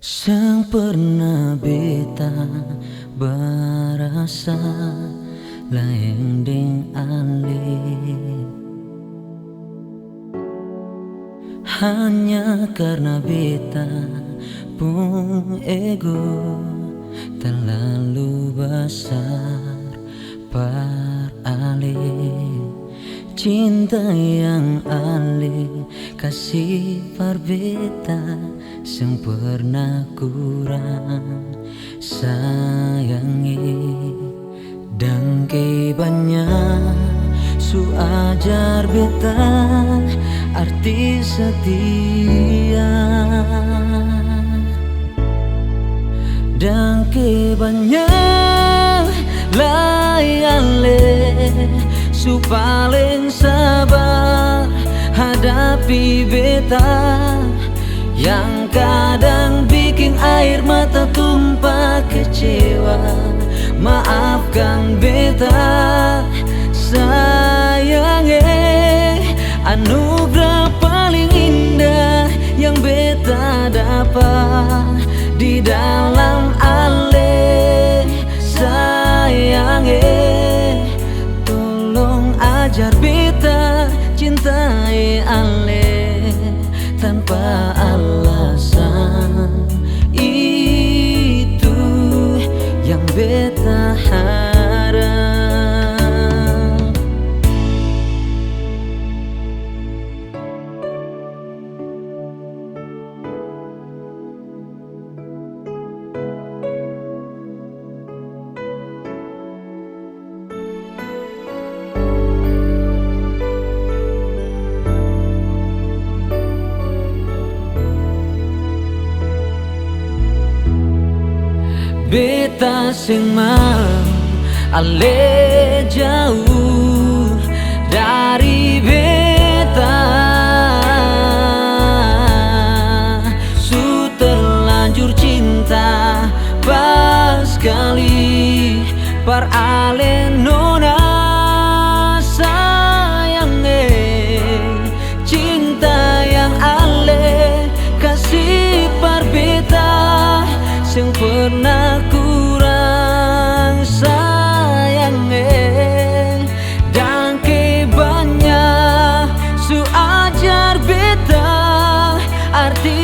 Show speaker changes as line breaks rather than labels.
Sang pernah beta berasa lain deng ale, hanya karena beta pun ego terlalu besar per ale. Cinta yang ale kasih par beta sang pernah kurang sayangi, dan ke banyak su ajar beta arti setia, dan ke banyak layale su paling sabar hadapi beta yang kadang bikin air mata tumpah kecewa. Maafkan beta sayangnya, anugerah paling indah yang beta dapat di dalam ale. Sayangnya, tolong ajar beta cintai ale tanpa alasan. Itu yang beta harap. Beta sing mau ale jauh dari beta, su terlanjur cinta pas kali par ale nona. Sayangnya, cinta yang ale kasih par beta yang pernah kurang sayangnya, dan ke banyak su ajar beta arti